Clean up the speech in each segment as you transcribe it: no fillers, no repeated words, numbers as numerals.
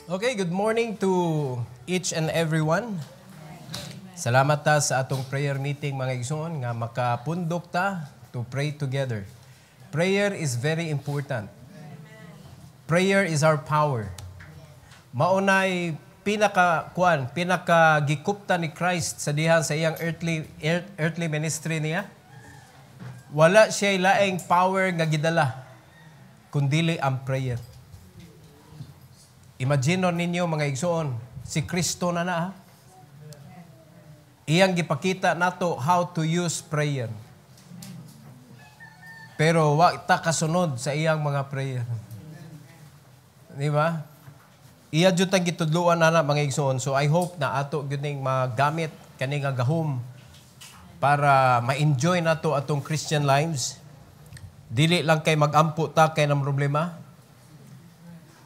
Okay, good morning to each and everyone. Salamat ta sa atong prayer meeting mga igsoon nga makapundok ta to pray together. Prayer is very important. Prayer is our power. Maunay pinaka gikupta ni Christ sa diha sa iyang earthly ministry niya. Wala siya laing power nga gidala kundili ang prayer. Imagine ninyo mga igsoon, si Kristo na. Iyang gipakita nato how to use prayer. Pero wa ta kasunod sa iyang mga prayer. Di ba? Iya jud tang gitudloan na mga igsoon. So I hope na ato gyuding magamit kani nga gahom para ma-enjoy nato atong Christian lives. Dili lang kay magampo ta kay ng problema.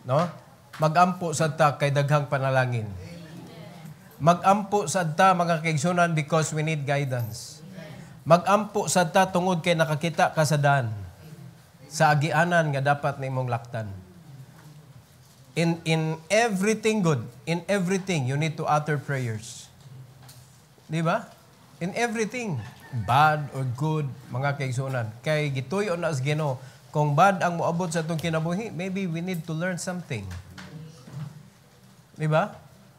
No? Magampo sad ta kay daghang panalangin. Magampo sad ta mga kaigsunan because we need guidance. Magampo sad ta tungod kay nakakita ka sa daan sa agianan nga dapat nimong laktan. In everything good, in everything you need to utter prayers. Di ba? In everything, bad or good, mga kaigsunan. Kay gituyo na sa Ginoo, kung bad ang moabot sa atong kinabuhi, maybe we need to learn something. Diba?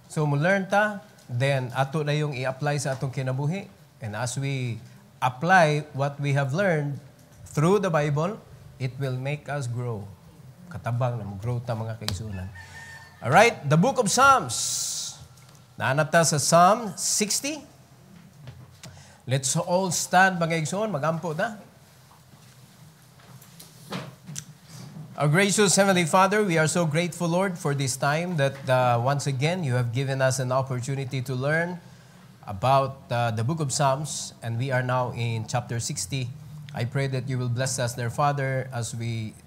So, mo learn ta, then ato na yung i-apply sa atong kinabuhi. And as we apply what we have learned through the Bible, it will make us grow. Katabang na mag-grow ta mga kaigsunan. Alright, the book of Psalms. Naanap ta sa Psalm 60. Let's all stand mga kaigsunan, magampo ta. Our gracious Heavenly Father, we are so grateful, Lord, for this time that once again you have given us an opportunity to learn about the book of Psalms, and we are now in chapter 60. I pray that you will bless us, dear Father, as we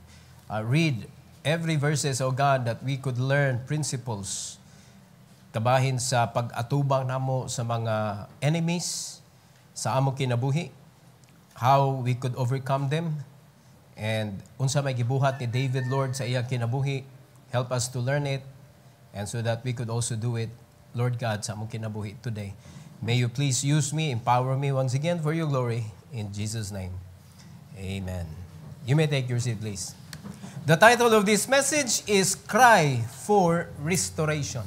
read every verses, O God, that we could learn principles kabahin sa pag-atubang namo sa mga enemies sa among kinabuhi, how we could overcome them. And unsa may gibuhat ni David, Lord, sa iyang kinabuhi, help us to learn it, and so that we could also do it, Lord God, sa among kinabuhi today. May you please use me, empower me once again for your glory. In Jesus' name, amen. You may take your seat, please. The title of this message is Cry for Restoration.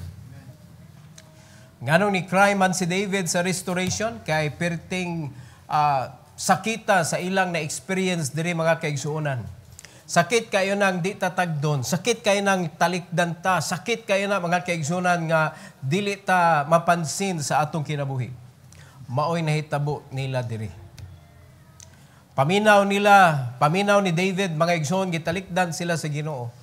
Nganong ni cry man si David sa restoration? Kay perting sakita sa ilang na-experience diri mga kaigsuonan. Sakit kayo nang di tatagdon, sakit kayo nang talikdan ta, sakit kayo na mga kaigsuonan nga dili ta mapansin sa atong kinabuhi. Maoy nahitabo nila diri. Paminaw ni David, mga igsoon, gitalikdan sila sa Ginoo.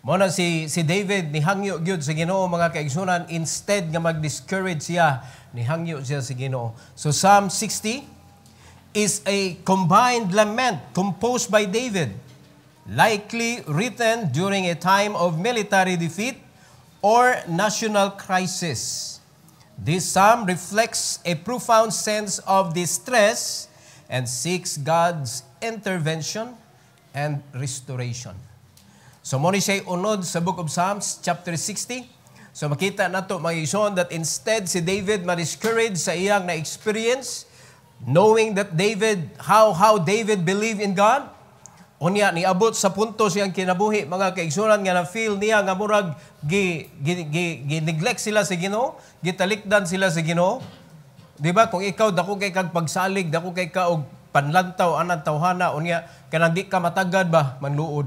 Mo na si David nihangyo gyud sa Ginoo mga kaigsuonan, instead nga mag-discourage siya, nihangyo siya sa Ginoo. So Psalm 60 is a combined lament composed by David, likely written during a time of military defeat or national crisis. This psalm reflects a profound sense of distress and seeks God's intervention and restoration. So mo ni siya unod sa book of Psalms, chapter 60. So makita nato mga igsoon that instead si David ma-discourage sa iyang na-experience, knowing that how David believed in God, unya niabot sa punto siyang kinabuhi, mga kaigsunan nga na-feel niya nga murag gi-neglect sila sa Ginoo, gitalikdan sila sa Ginoo. Di ba? Kung ikaw dako kay kag pagsalig, dako kay ka og panlantaw anang tawhana, unya kanang di ka matagad ba manluod.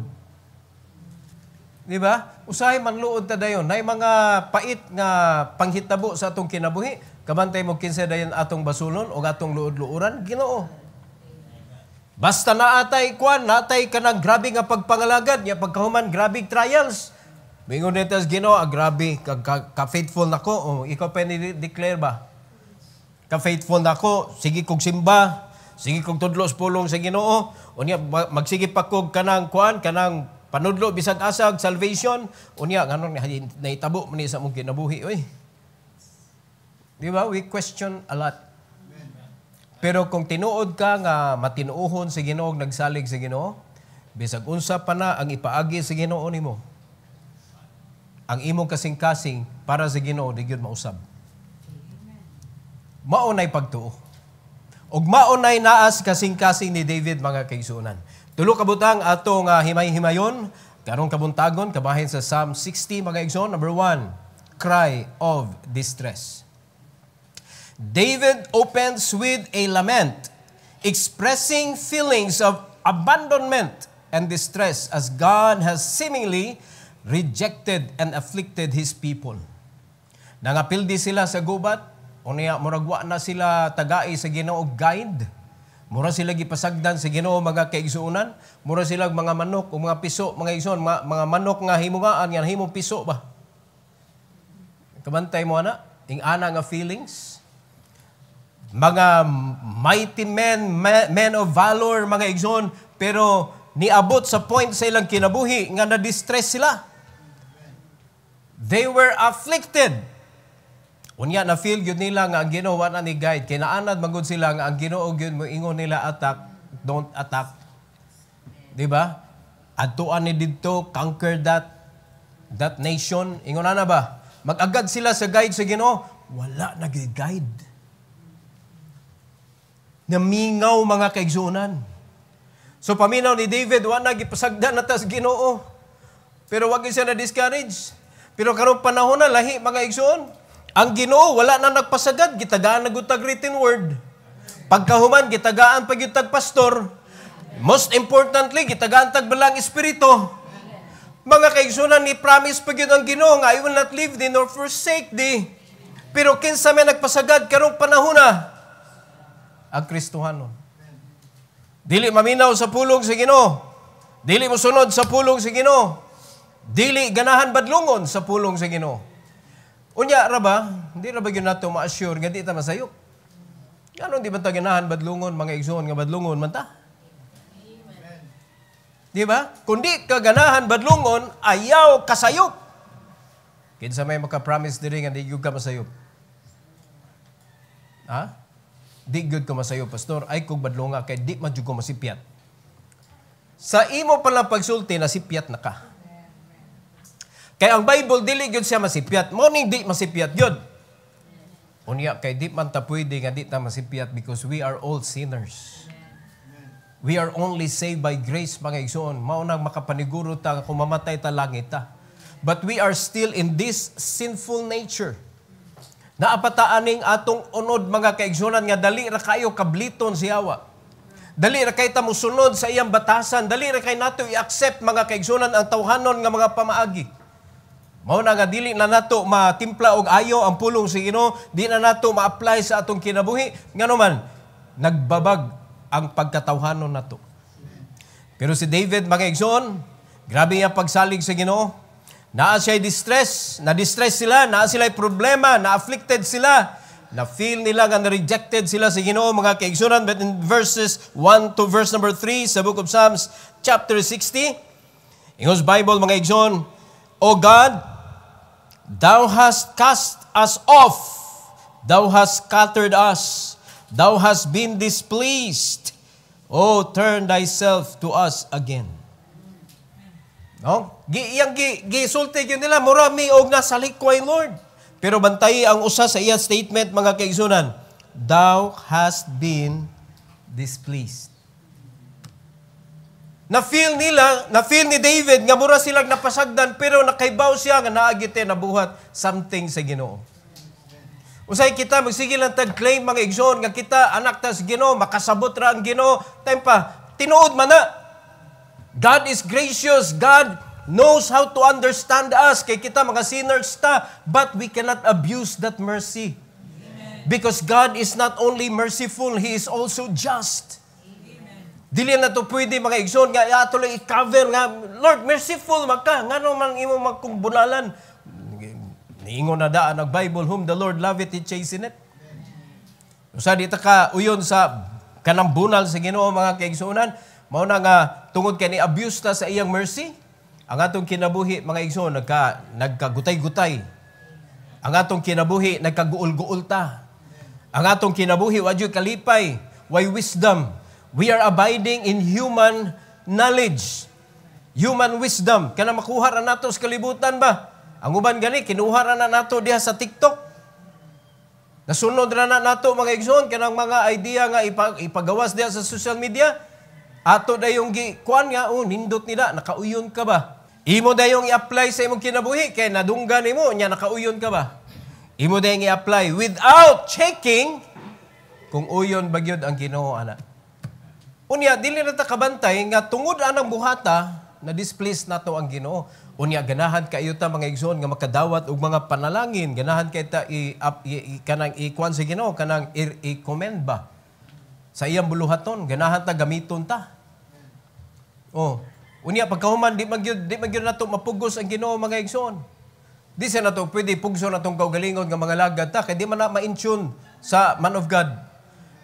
Di ba? Usahay manluod ta dayon. Nay mga pait nga panghitabo sa atong kinabuhi. Kabantay mo kinsa dayon atong basulon o atong luod-luuran, Ginoo. Basta natay kanang grabe nga pagpangalagad, nya pagkahuman grabe trials. Mingon nito sa Ginoo, grabe ka-faithful nako. O ikaw pa ni-declare ba? Ka-faithful nako, sige kog simba, sige kog tudlo sa pulong sa Ginoo. Unya magsige pa kog kanang kanang panudlo bisag asag salvation. Unya nganong nahitabo man sa mong kinabuhi, oy. Di ba? We question a lot. Pero kung tinuod ka nga matinuohon sa Ginoo, nagsalig sa Ginoo, bisag unsa pa na ang ipaagi sa Ginoo nimo, ang imong kasing-kasing para sa Ginoo di gyud mausab. Maunay pagtuo. Og maunay naas kasing-kasing ni David mga kaigsuonan. Tulo ka butang atong himay-himayon karong kabuntagon kabahin sa Psalm 60 mga kaigsuon. Number 1, cry of distress. David opens with a lament, expressing feelings of abandonment and distress as God has seemingly rejected and afflicted His people. Nangapildi sila sa gubat, unya muragwa na sila tagai sa Ginoo guide, mura sila gipasagdan sa Ginoo mga kaigsuonan, mura sila mga manok o mga piso, mga igsoon, mga manok nga himungaan, nga himong piso ba? Kabantay mo ana, ing ana nga feelings, mga mighty men of valor, mga igsoon, pero niabot sa point sa ilang kinabuhi nga na-distress sila. They were afflicted. Unya na feel gyud nila nga ang Ginoo wa na ni guide, kay naanad magud sila nga ang Ginoo gyud moingon nila attack, don't attack. Di ba? Adtuan ni didto, conquer that nation. Ingon na ba? Mag-agad sila sa guide sa Ginoo, wala nag-guide. Namingaw mga kaigsuonan. So paminaw ni David, wala gipasagdan na tas Ginoo. Pero wag siya na-discourage. Pero karong panahon na lahi mga igsoon, ang Ginoo wala na nagpasagad, gitagaan na gutag written word. Pagkahuman gitagaan pag tag pastor. Most importantly, gitagaan tag balang espiritu. Mga kaigsuonan, ni promise pag yun ang Ginoo nga I will not leave thee nor forsake thee. Pero kinsa may nagpasagad karong panahon na ang Kristohanon. Dili maminaw sa pulong sa Ginoo. Dili mo sunod sa pulong sa Ginoo. Dili ganahan badlungon sa pulong sa Ginoo. Unya ra ba? Hindi ra ba gyud nato ma-assure nga di ta masayop? Ngano di ba ta ganahan badlungon mga igsoon nga badlungon man ta? Amen. Di ba? Kundi ka ganahan badlungon, ayaw kasayop. Kinsa may maka-promise diri nga di gyud ka masayop? Ha? Di good ko masayo, pastor. Ay kung badlunga kay di man jud ko masipyat. Sa imo pa lang pagsulti na sipyat na ka. Kay ang Bible dili gyud siya masipyat. Morning di masipyat gyud. Unya kay di man ta pwede nga di ta masipyat because we are all sinners. We are only saved by grace mga igsoon. Mao nang makapaniguro ta kung mamatay ta langit ta. But we are still in this sinful nature. Naapataaning atong unod mga kaigsunan nga dali ra kayo kabliton si Yawa. Dali ra kay ta mosunod sa iyang batasan, dali ra kay nato i-accept mga kaigsunan ang tawhanon nga mga pamaagi. Mao na nga dili na nato matimpla og ayo ang pulong sa Ginoo, di na nato ma-apply sa atong kinabuhi, ngano man nagbabag ang pagkatawhanon nato. Pero si David mga igsoon, grabe nga pagsalig sa Ginoo. Naa siya'y distress, na-distress sila, naa sila'y problema, na-afflicted sila, na-feel nila nga na-rejected sila sa Ginoo mga kaigsunan. But in verses 1 to verse number 3 sa Book of Psalms, chapter 60, Ingos Bible mga igsoon, O God, Thou hast cast us off, Thou hast scattered us, Thou hast been displeased, O turn Thyself to us again. No? Gisulti yun nila, murami og nasa likway, Lord. Pero bantay ang usa sa iya statement, mga kaigsunan, Thou hast been displeased. Na-feel ni David, nga mura silang napasagdan, pero nakaibaw siya nga naagite na buhat something sa Ginoo. Usay kita, magsige lang tag-claim, mga igsoon, nga kita, anak ta sa Ginoo, makasabot ra ang Ginoo, time pa, tinuod man na. God is gracious. God knows how to understand us. Kay kita mga sinners ta, but we cannot abuse that mercy. Amen. Because God is not only merciful, He is also just. Amen. Dili na to pwede mga igsoon nga atuloy i-cover nga, Lord, merciful maka, ngano man imo magkungbunalan. Niingon na daan ang Bible, whom the Lord loveth, He chasteneth. Usa di ta ka uyon sa kanambunal sa Ginoo mga kaigsuonan. Mao na nga tungod kay ni-abuse ta sa iyang mercy, ang atong kinabuhi mga igsoon nagkagutay-gutay. Ang atong kinabuhi nagkaguol-guol ta. Ang atong kinabuhi wa jud kalipay, why wisdom. We are abiding in human knowledge. Human wisdom. Kana makuha ra nato sa kalibutan ba? Ang uban gani, kinuha na nato diha sa TikTok. Nasunod na nato mga igsoon, kanang mga idea nga ipagawas diha sa social media. Ato da yung kuan nga, nindot nila, nakauyon ka ba? Imo da yung i-apply sa imong kinabuhi, kaya nadunggan mo, nya nakauyon ka ba? Imo da yung i-apply without checking kung uyon ba gyud ang Ginoo ana. Unya, dili na ta kabantay nga tungod anang buhata, na displease nato ang Ginoo. Unya, ganahan kayo ta mga igsoon nga makadawat og mga panalangin, ganahan kay ta kanang ikuan sa Ginoo, kanang i-commend ba sa iyang buluhaton, ganahan ta gamiton ta. Unya, pagkahuman di man gyud nato mapugos ang Ginoo mga igsoon. Di sa nato pwede pugso natong kaugalingon nga mga lagad ta kay di man na ma-intune sa man of God.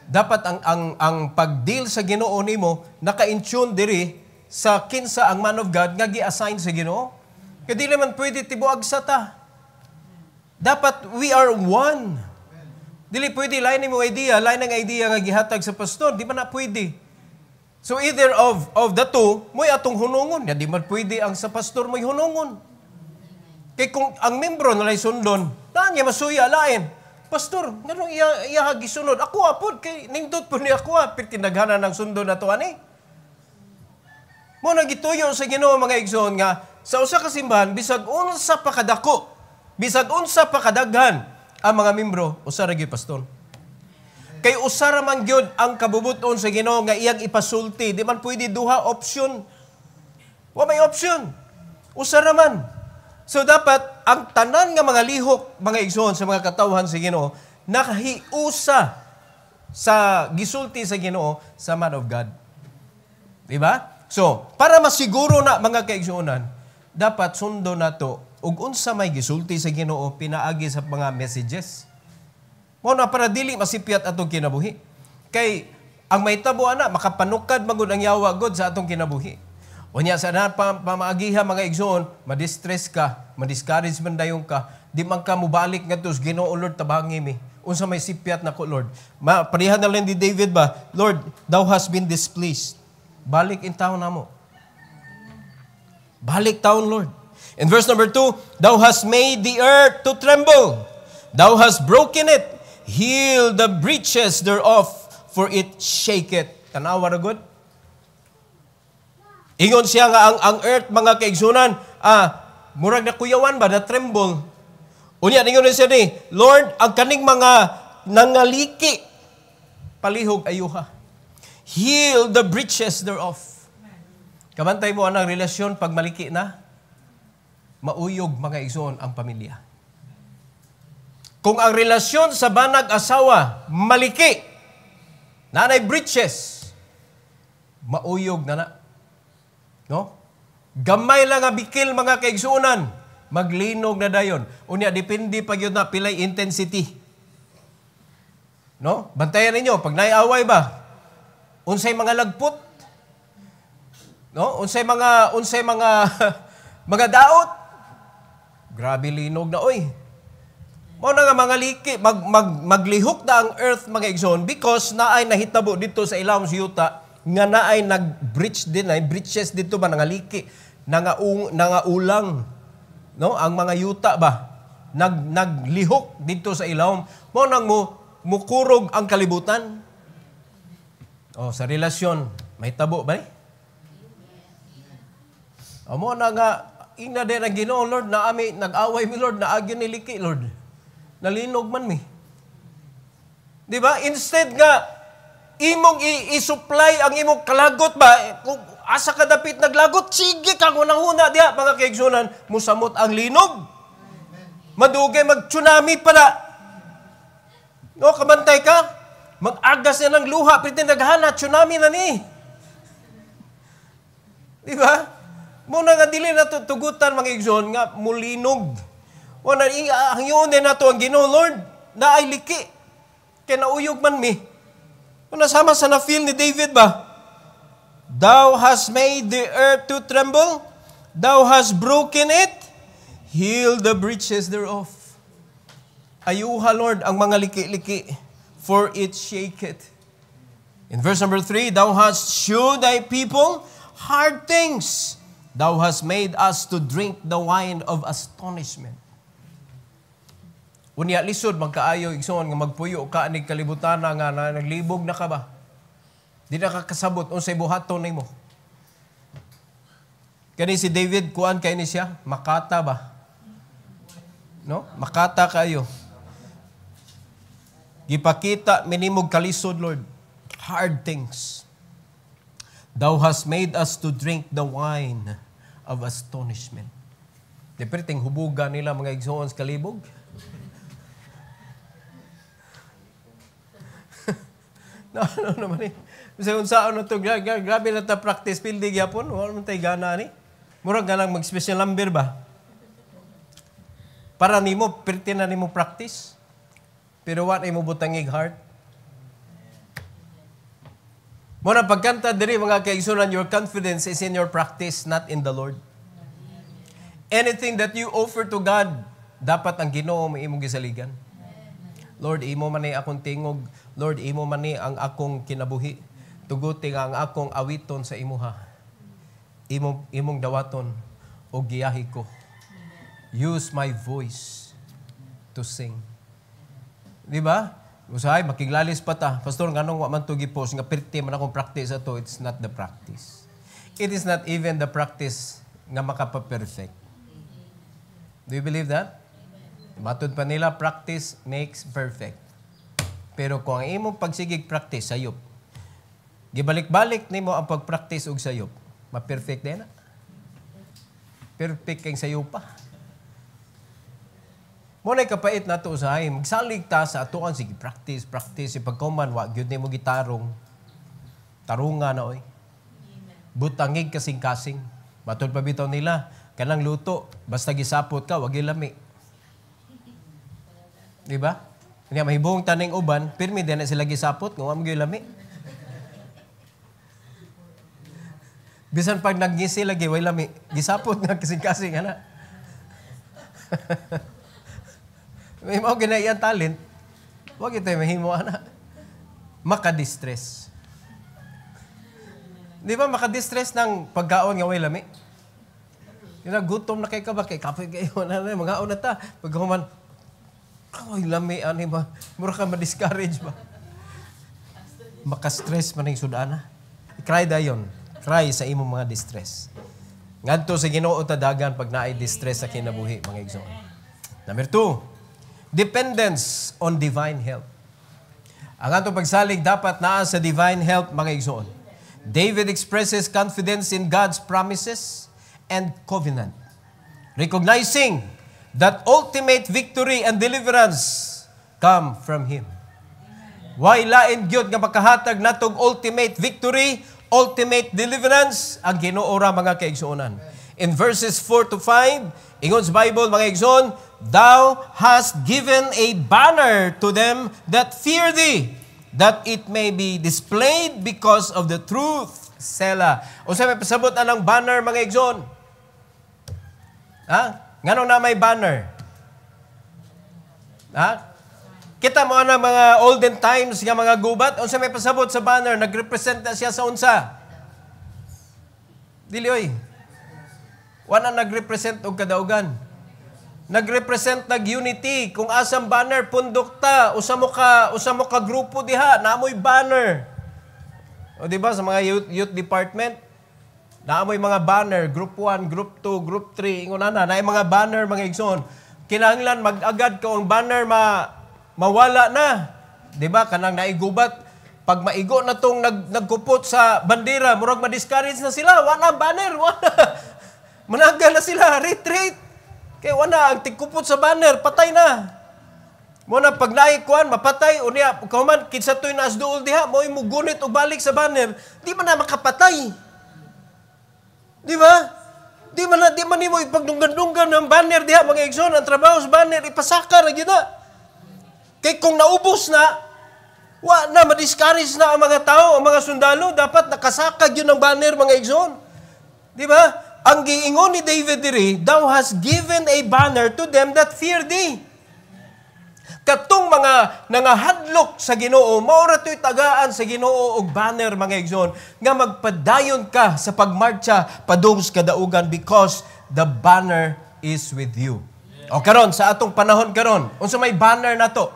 Dapat ang pag-deal sa Ginoo nimo naka-intune diri sa kinsa ang man of God nga gi-assign sa Ginoo. Kaya di naman pwede tibuag sa ta. Dapat we are one. Dili pwede lain mo idea, lain ang idea nga gihatag sa pastor, di man na pwede. So either of the two, mo'y atong hunungon. Ya, di man pwede ang sa pastor mo'y hunungon. Kaya kung ang membro na lay sundon, niya masuya lain. Pastor, nanong iya gisunod? Ako apod, kay nindot po ni ako apod, tinaghanan ng sundo na to, ani? Mo nagituyo sa Ginoo mga igsoon nga, sa usa ka simbahan, bisag unsa pa kadako, bisag unsa pa kadaghan, ang mga membro, usa ra gyud pastor. Kay usa ra man gyud ang kabubuton sa Ginoo nga iyang ipasulti, di man pwede duha option. Wa may option. Usa ra man. So dapat ang tanan nga mga lihok, mga igsoon sa mga katawhan sa Ginoo, nakahiusa sa gisulti sa Ginoo sa man of God. Di ba? So, para masiguro na mga kaigsuonan, dapat sundo nato ug unsa may gisulti sa Ginoo pinaagi sa mga messages. Mo na para dili masipyat atong kinabuhi. Kay ang mahitabo ana makapanukad magud ang yawa god sa atong kinabuhi. Unya sa na pamaagiha mga igsoon, ma-distress ka, ma-discourage man dayon ka, di man ka mubalik ngadto sa Ginoo, Lord tabangi mi. Unsa may sipyat nako Lord. Parihan na lang ni David ba, Lord, thou hast been displeased. Balik in taon namo. Balik taon, Lord. In verse number 2, thou hast made the earth to tremble. Thou hast broken it. Heal the breaches thereof, for it shaketh. Tanawa na good? Ingon siya nga ang earth, mga kaigsunan, murag na kuyawan ba, na tremble. Unya, ingon siya ni, Lord, ang kaning mga nangaliki, palihog ayuha. Heal the breaches thereof. Kabantay mo anang relasyon pag maliki na, mauyog mga igsoon ang pamilya. Kung ang relasyon sa banag-asawa, maliki, nanay breaches, mauyog na. No? Gamay lang nga bikil mga kaigsuonan, maglinog na dayon. Unya, depende pag yun na pilay intensity. No? Bantayan ninyo, pag naiaway ba, unsay mga lagpot, no? Unsay mga mga daot. Grabe linog na oy. Mao na nga mga liki, maglihok na ang earth mga igsoon because naay nahitabo dito sa ilawom sa yuta nga naay nag-breach din, ay breaches dito ba nangaliki, nangaulang, no? Ang mga yuta ba naglihok dito sa ilawom. Mao nang mukurog ang kalibutan. Sa relasyon, may tabo ba? Mo na nga ina din ang Ginoo, Lord, na ami nag-away mi Lord, na agyon ni liki Lord. Nalinog man mi. Di ba? Instead nga imong i-supply ang imong kalagot ba? Kung asa ka dapit naglagot, sige kang unang-una diha mga kaigsunan, musamot ang linog. Madugay mag-tsunami pala. No, kabantay ka? Mag-agas na ng luha, pwede naghana, tsunami na ni. Di ba? Muna nga dili na tugutan mga igsoon nga mulinog. O na hangyoon din nato ang Ginoo, Lord, na ay liki. Kaya nauyog man mi. O nasama sa na-feel ni David ba? Thou hast made the earth to tremble, thou hast broken it, heal the breaches thereof. Ayuha, Lord, ang mga liki-liki, for it shaketh. In verse number 3, thou hast shewed thy people hard things, Thou hast made us to drink the wine of astonishment. Unya lisod magkaayo igsoon nga magpuyo ka ni kalibutan nga naglibog na ka ba? Di na kakasabot unsay buhaton nimo. Kani si David kuan kay ni siya, makata ba? No? Makata kayo. Gipakita minimog kalisod, Lord. Hard things. Thou hast made us to drink the wine of astonishment. Di perting hubugan nila mga igsoon sa kalibog. No naman eh. Kasi unsaon na ito, grabe na ta practice building yapon. Wala man tayo gana ni. Murag ganang mag-special number ba? Para nimo, perti na nimo practice. Pero what imo butangig heart? Muna pagkanta diri mga kaigsunan, your confidence is in your practice, not in the Lord. Anything that you offer to God, dapat ang Ginoo mo imong gisaligan. Lord, imo man ni akong tingog. Lord, imo man ni ang akong kinabuhi. Tuguti nga ang akong awiton sa imuha. Imong dawaton o giyahi ko. Use my voice to sing. Di ba? Usahay, makiglalis pa ta. Pastor, nganong wa man to gipos nga perti man akong practice ato, it's not the practice. It is not even the practice nga makapa-perfect. Do you believe that? Matod pa nila, practice makes perfect. Pero kung ang imong pagsigig practice, sayop. Gibalik-balik nimo ang pag-practice og sayop, ma-perfect din na. Perfect kang sayop pa. Muna'y kapait na ito usahay. Magsalig ta sa atuan, sige, practice. Ipagkuman, wag yun mo gitarong. Tarunga na, oy. Butangig kasing-kasing. Matod pa bitaw nila, kanang luto, basta gisapot ka, wag ilami. Di ba? Kaya mahibong taning uban, pirmi din na sila gisapot, kung wag ilami. Bisan pag nag-ngisi lagi, way lami. Gisapot nga kasing-kasing, ana. May mga ginayang talent, huwag ito yung mahimo, ana. Makadistress. Di ba makadistress ng pagkaon nga way lami? Gutom na kay ka ba? Kay kapoy kayo na mga una ta. Pagkahuman, ay lami, ba? Mura ka ma-discourage ba? Makastress man yung sudana. Cry dayon. Cry sa imong mga distress. Ngadto sa Ginoo tadagan pag naay distress sa kinabuhi, mga igsoon. Number 2, dependence on divine help. Ang atong pagsalig dapat naa sa divine help, mga igsoon. David expresses confidence in God's promises and covenant, recognizing that ultimate victory and deliverance come from Him. Why lain gyud nga makahatag natong ultimate victory, ultimate deliverance ang Ginoo ra, mga kaigsuonan. In verses 4 to 5, ingon sa Bible, mga igsoon, Thou hast given a banner to them that fear Thee, that it may be displayed because of the truth. Selah. O sa may pasabot anang banner, mga igsoon? Ha? Nganong na may banner? Ha? Kita mo na mga olden times nga mga gubat, o sa may pasabot sa banner, nagrepresent na siya sa unsa? Dili, oy. Wala nagrepresent og kadaugan. Nagrepresent nag-unity. Kung asang banner, pundok ta. Usa mo ka grupo diha, naamoy banner. O diba, sa mga youth department, naamoy mga banner, group 1, group 2, group 3, ingon na mga banner, mga igsoon. Kinahanglan mag-agad ka ang banner mawala na. Diba, kanang naigubat. Pag maigo na tong nagkupot sa bandera, murag ma-discourage na sila. Wala banner, wala. Managal na sila, retreat. Kaya wala, ang tigkupot sa banner, patay na. Muna, pag naikuan, mapatay, o niya, kauman, kinsa to'y naasdool diha, mo imugunit o balik sa banner, di man na makapatay. Di ba? Di man mo ipagdunggan-dunggan ng banner diha, mga igsoon, ang trabaho sa banner, ipasaka na gina. Kaya kung naubos na, ma-discourage na ang mga tao, ang mga sundalo, dapat nakasakag yun ng banner, mga igsoon. Di ba? Ang giingon ni David diri, Thou hast given a banner to them that fear Thee. Katong mga nangahadlok sa Ginoo, mao ra to'y tagaan sa Ginoo og banner mga igsoon nga magpadayon ka sa pagmarcha padung sa kadaugan because the banner is with you. O karon sa atong panahon karon, unsa may banner nato?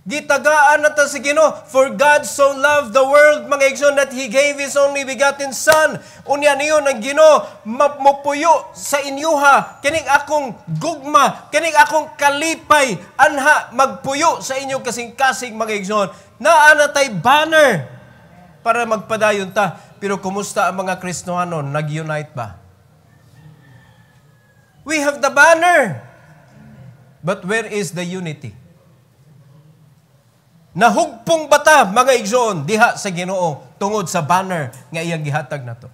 Gitagaan na ta sa Ginoo, for God so loved the world, mga igsoon, that He gave His only begotten Son. Unya niyo ng Ginoo, mapupuyo sa inyuha, kining akong gugma, kining akong kalipay, anha, magpuyo sa inyo kasing-kasing, mga igsoon. Naa tay banner para magpadayon ta. Pero kumusta ang mga Kristyanon? Nag-unite ba? We have the banner. But where is the unity? Nahugpong bata, mga igsoon, diha sa Ginoo tungod sa banner nga iyang gihatag nato.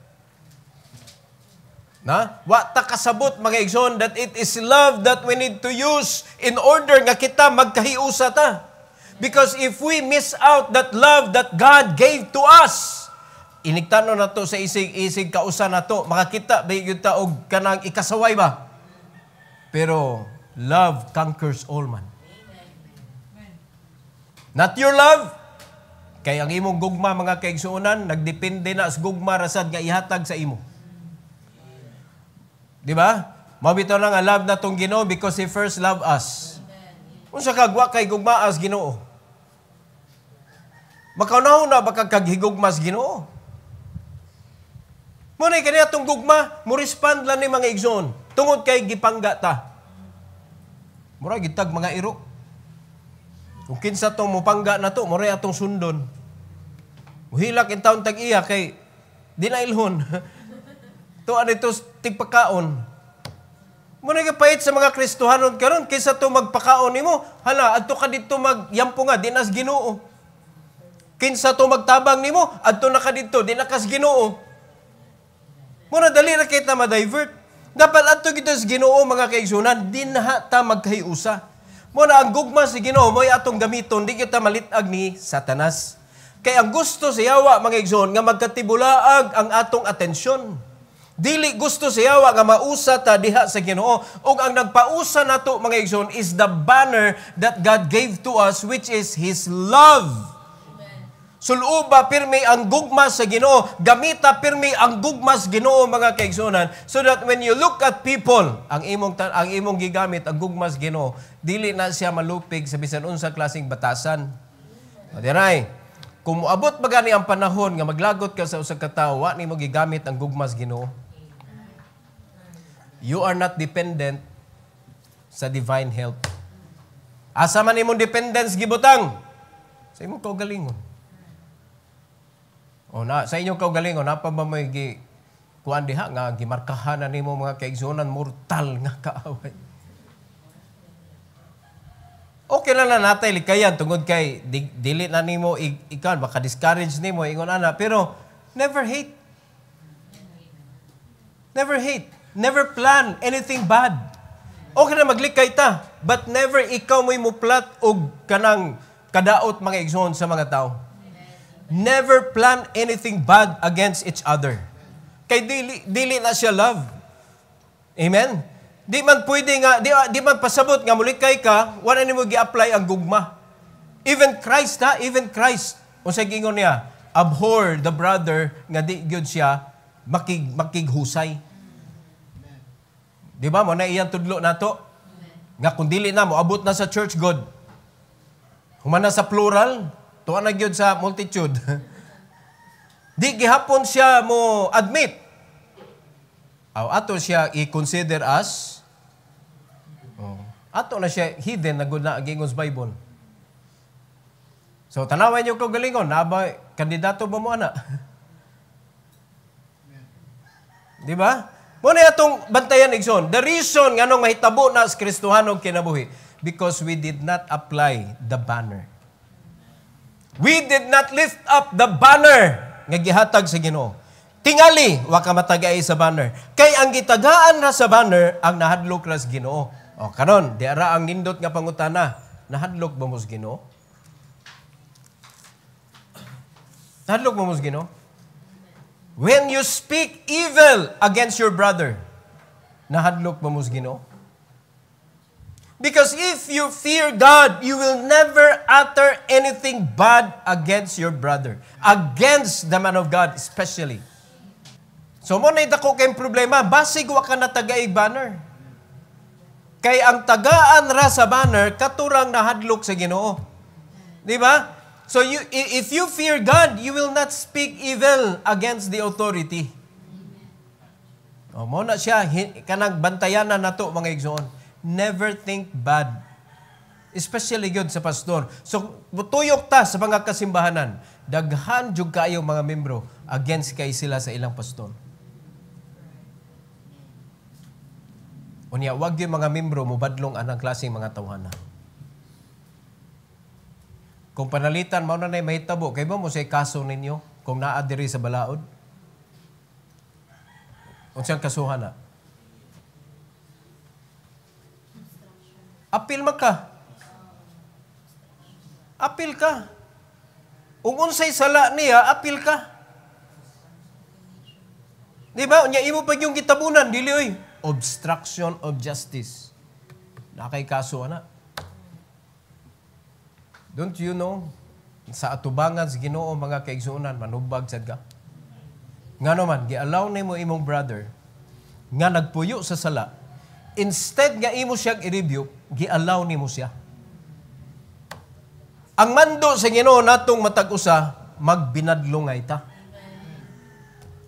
Wa ta kasabot, mga igsoon, that it is love that we need to use in order nga kita magkahiusa ta. Because if we miss out that love that God gave to us, iniktanon nato sa isig kausa nato, makakita ba gyud ta og kanang ikasaway ba? Pero love conquers all man. Not your love. Kay ang imong gugma, mga kaigsuonan, nagdepende na sa gugma rasad nga ihatag sa imo. Di ba? Mabitaw lang ang love na tong Ginoo because He first loved us. Unsa kagwa kay gugma as Ginoo? Makaunahon na baka kaghigugma sa Ginoo. Muna kaniya tong gugma, mo respond lang ni mga igsoon. Tungod kay gipangga ta. Mura gitag mga iro. Kung kinsa tong mupangga na to, moray atong sundon. Uhilak in taon tag-iya kay di na ilhon. Tuan ito tigpakaon. Muna gipait sa mga Kristohanon karon kaysa to magpakaon nimo. Hala, adto ka dito magyampo nga di nas Ginoo. Kinsa to magtabang nimo, adto na ka dito di na kas Ginoo. Muna dali ra kita ma-divert. Dapat adto kita sa Ginoo, mga kaigsunan, di na ta magkahiusa. Muna ang gugma si Ginoo mo'y atong gamiton, di kita malitag ni Satanas. Kaya ang gusto sa Yawa, mga igsoon, nga magkatibulaag ang atong atensyon. Dili gusto sa Yawa nga mausa ta diha sa Ginoo. Ug ang nagpausa nato, mga igsoon, is the banner that God gave to us, which is His love. Suluba pirmi ang gugma sa Ginoo, gamita pirmi ang gugma sa Ginoo, mga kaigsunan, so that when you look at people, ang imong gigamit ang gugma sa Ginoo, dili na siya malupig sa bisan unsa klaseng batasan. Adiray, kung moabot ba gani ang panahon nga maglagot ka sa usa ka tawo, wa nimo gigamit ang gugma sa Ginoo, you are not dependent sa divine help. Asa man imong dependence gibutang? Sa imong kaugalingon. O na, sa inyong kaugalingon, napa ba may kuan diha nga gimarkahan na nimo mga kaigsunan mortal nga kaaway. Okay na natay likayan tungod kay dili na nimo ikan baka discourage nimo ingon ana, pero never hate. Never hate. Never plan anything bad. Okay na maglikay ta, but never ikaw mo'y muplat og kanang kadaot mga igsoon sa mga tao. Never plan anything bad against each other. Kay dili na siya love. Amen? Di man pwede nga, di man pasabot nga mulikay ka, wala nimo gi-apply ang gugma. Even Christ, even Christ, unsay gingon niya, abhor the brother nga di gyud siya makighusay. Di ba mo na iyang tudlo nato? Nga kung dili na mo abot na sa church God. Humana sa plural, tuwa na gyud sa multitude. Di gihapon siya mo admit. Ato siya i-consider as ato na siya hidden na gud na gingon sa Bible. So tanawan niyo ko galingon, naba kandidato ba mo ana? Di ba? Muna atong bantayan igsoon. The reason nga nung mahitabo na sa Kristohanong kinabuhi, because we did not apply the banner. We did not lift up the banner nga gihatag sa Ginoo. Tingali, wa ka matagay sa banner. Kay ang gitagaan ra sa banner, ang nahadlok ra sa Ginoo. O karon, di ara ang nindot nga pangutana, nahadlok ba mo sa Ginoo? Nahadlok mo sa Ginoo? When you speak evil against your brother, nahadlok ba mo sa Ginoo? Because if you fear God, you will never utter anything bad against your brother. Against the man of God, especially. So, mo na ko kayong problema, basig wa ka na tagaig banner. Kay ang tagaan ra sa banner, katurang nahadlok sa Ginoo. Di ba? So, if you fear God, you will not speak evil against the authority. O, mo na siya, kanang bantayanan na to, mga igsoon. Never think bad. Especially yun sa pastor. So, tuyok ta sa mga kasimbahanan. Daghan jud kayo mga membro against kay sila sa ilang pastor. Unya, wag yung mga membro mo badlong anang klaseng mga tawhana. Kung panalitan, mao na mahitabo, kay ba mo say kaso ninyo kung naa diri sa balaod? Unsang kasuhan na? Apil ka. Apil ka. Kung unsay sala niya, apil ka. Di ba? Unya, imo pa yung kitabunan, dili oy. Obstruction of justice. Nakay kaso na. Don't you know, sa atubangan sa Ginoo mga kaigsuonan, manubag sad ka. Nga naman, gi-allow na mo imong brother nga nagpuyo sa sala. Instead nga imo siyang i-review, gi-allow ni mo siya. Ang mando sa Ginoo natong matag-usa, magbinadlungay ta.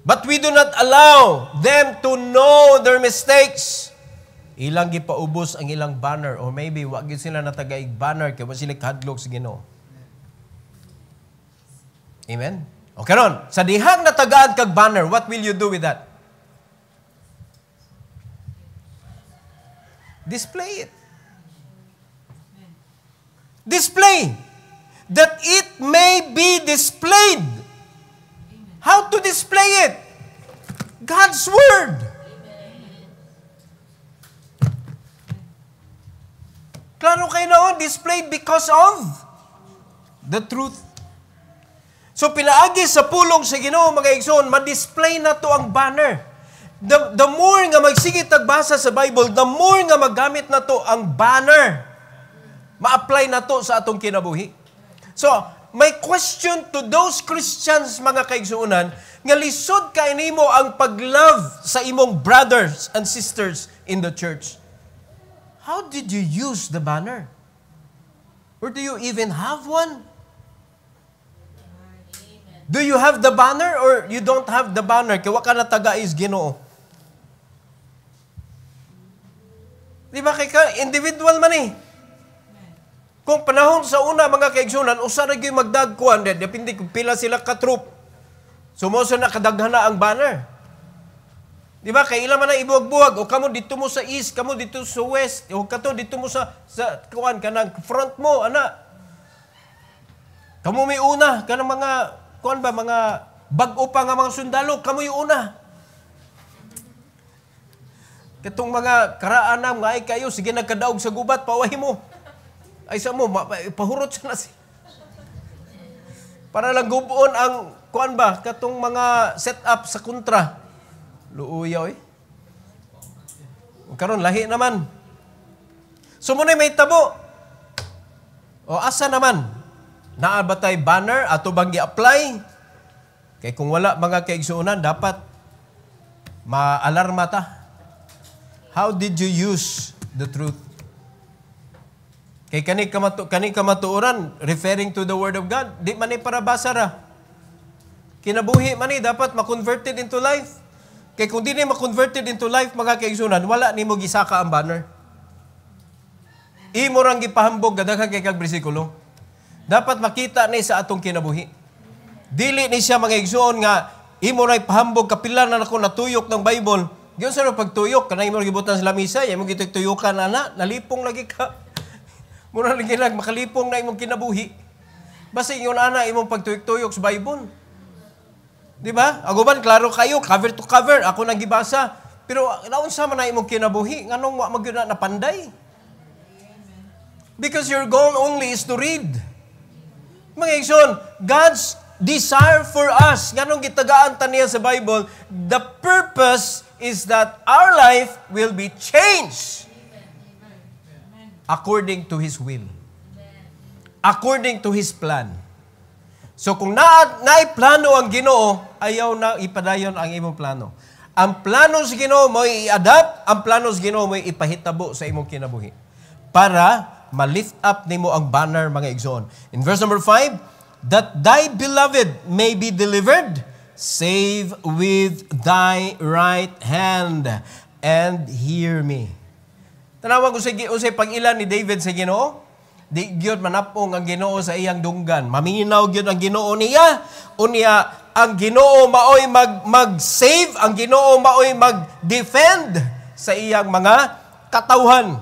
But we do not allow them to know their mistakes. Ilang gipaubos ang ilang banner or maybe wag gyud sila natagaig banner kay wa sila kahadlok sa Ginoo. Amen. O karon, sa dihang natagaan kag banner, what will you do with that? Display it. Display. That it may be displayed. How to display it? God's Word. Klaro kayo noon, displayed because of the truth. So pinaagi sa pulong sa Ginoo mga igsoon, ma-display na to ang banner. The more nga magsigit tagbasa sa Bible, the more nga magamit na to ang banner. Ma-apply na to sa atong kinabuhi. So, may question to those Christians mga kaigsuonan nga lisod kay nimo ang paglove sa imong brothers and sisters in the church. How did you use the banner? Or do you even have one? Do you have the banner or you don't have the banner? Kaya waka na taga is Ginoo. Di ba kay ka individual man eh? Kung panahon sa una mga kaigsunan, usa ra gyud magdagkuan, depende kung pila sila ka troop. Sumoso na kadaghan na ang banner. Di ba? Kay ilan man na ibuwag-buwag. O kamo dito mo sa east, kamo dito sa west, o kato dito mo sa kuan kanang front mo, ana. Kamo may una, kanang mga, kuan ba, mga bag-o pa nga mga sundalo, kamo yung una. Katong mga karaanam, nga ay kayo, sige nagkadaog sa gubat, paway mo. Ay sa mo, pahurot siya na siya. Para lang gubuon ang, kuan ba, katong mga set-up sa kontra. Luuyaw eh. Karon lahi naman. So muna may tabo. O asa naman? Naa ba tay banner ato bang i-apply? Kay kung wala mga kaigsuonan, dapat ma-alarma ta. How did you use the truth? Kay kani kamatuoran, referring to the Word of God, di man para basa ra. Kinabuhi man dapat ma-converted into life. Kay kung di ni ma-converted into life, mga kaigsunan, wala ni mo gisaka ang banner. Imo rang gipahambog gadaghang kay kag bersikulo. Dapat makita ni sa atong kinabuhi. Dili ni siya mga igsuon nga imo ray pahambog kapila na nako natuyok ng Bible. Giyon sa pagtuyok kanang imo gibutan sa lamisa, imo gituyukan ana, nalipong lagi ka. Mura lagi lang makalipong na imong kinabuhi. Basta ingon ana imong pagtuyok-tuyok sa Bible. Di ba? Aguban, klaro kayo, cover to cover. Ako nang gibasa. Pero naunsa man na imong kinabuhi, nganong wa magyud na napanday? Because your goal only is to read. Mga igsoon, God's desire for us, nganong gitagaan ta niya sa Bible, the purpose is that our life will be changed. according to His will. According to His plan. So kung naiplano ang Ginoo, ayaw na ipadayon ang imong plano. Ang plano sa Ginoo mo i-adapt, ang plano sa Ginoo mo ipahitabo sa imong kinabuhi. Para ma-lift up nimo ang banner, mga igsoon. In verse number 5, that thy beloved may be delivered, save with thy right hand, and hear me. Tanawa ko sa pag-ilan ni David sa Ginoo, di gyud manapong ang Ginoo sa iyang dunggan. Maminaw gyud ang Ginoo niya. Unya ang Ginoo maoy mag-save, ang Ginoo maoy mag-defend sa iyang mga katawhan.